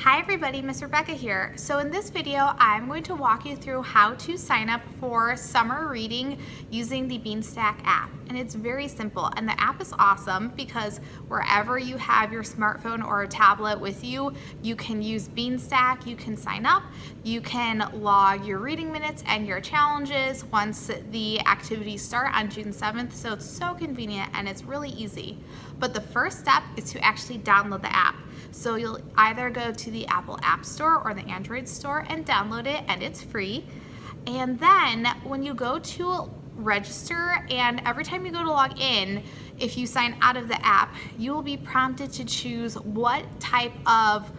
Hi everybody, Miss Rebecca here. So in this video, I'm going to walk you through how to sign up for summer reading using the Beanstack app. And it's very simple, and the app is awesome because wherever you have your smartphone or a tablet with you, you can use Beanstack, you can sign up, you can log your reading minutes and your challenges once the activities start on June 7th. So it's so convenient and it's really easy. But the first step is to actually download the app. So you'll either go to the Apple App Store or the Android Store and download it, and it's free. And then when you go to register, and every time you go to log in, if you sign out of the app, you will be prompted to choose what type of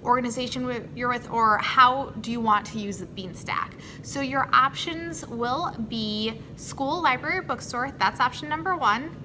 organization you're with or how do you want to use the Beanstack. So your options will be school, library, or bookstore. That's option number 1.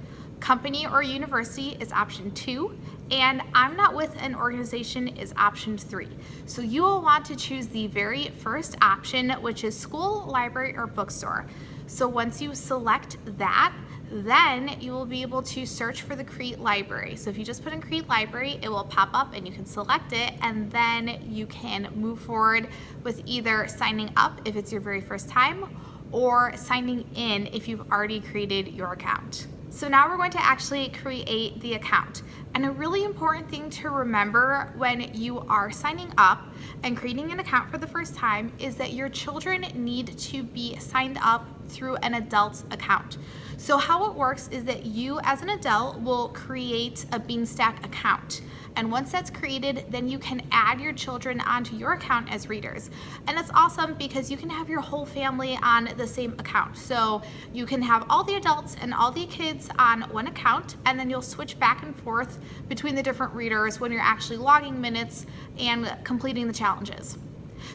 Company or university is option 2, and I'm not with an organization is option 3. So you will want to choose the very first option, which is school, library, or bookstore. So once you select that, then you will be able to search for the Crete Library. So if you just put in Crete Library, it will pop up and you can select it, and then you can move forward with either signing up if it's your very first time or signing in if you've already created your account. So now we're going to actually create the account. And a really important thing to remember when you are signing up and creating an account for the first time is that your children need to be signed up through an adult's account. So how it works is that you as an adult will create a Beanstack account. And once that's created, then you can add your children onto your account as readers. And it's awesome because you can have your whole family on the same account. So you can have all the adults and all the kids on one account, and then you'll switch back and forth between the different readers when you're actually logging minutes and completing the challenges.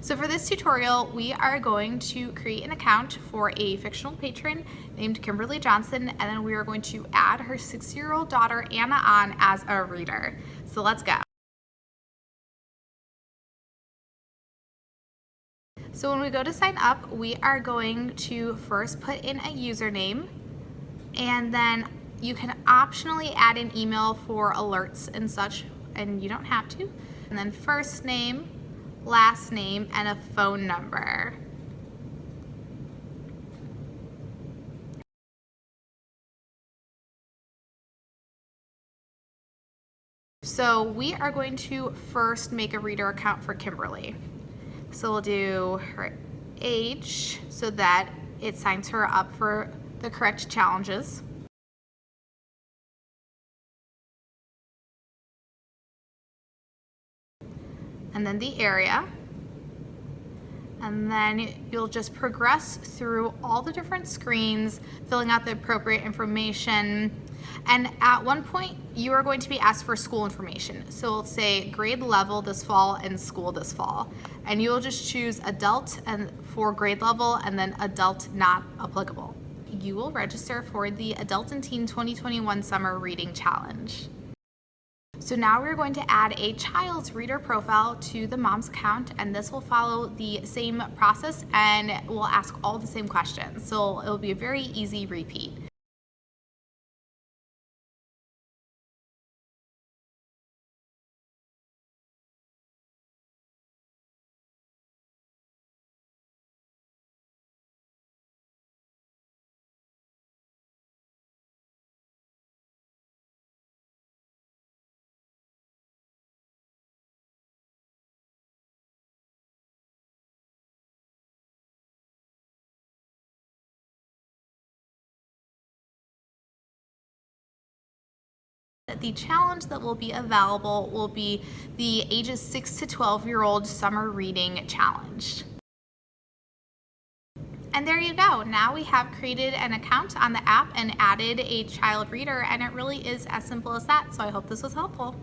So for this tutorial, we are going to create an account for a fictional patron named Kimberly Johnson, and then we are going to add her 6-year-old daughter Anna on as a reader. So let's go. So when we go to sign up, we are going to first put in a username, and then you can optionally add an email for alerts and such, and you don't have to. And then first name, last name, and a phone number. So we are going to first make a reader account for Kimberly. So we'll do her age so that it signs her up for the correct challenges. And then the area. And then you'll just progress through all the different screens, filling out the appropriate information. And at one point, you are going to be asked for school information. So it'll say grade level this fall and school this fall. And you'll just choose adult and for grade level, and then adult not applicable. You will register for the Adult and Teen 2021 Summer Reading Challenge. So now we're going to add a child's reader profile to the mom's account, and this will follow the same process and will ask all the same questions. So it'll be a very easy repeat. The challenge that will be available will be the ages 6 to 12-year-old summer reading challenge. And there you go. Now we have created an account on the app and added a child reader, and it really is as simple as that. So I hope this was helpful.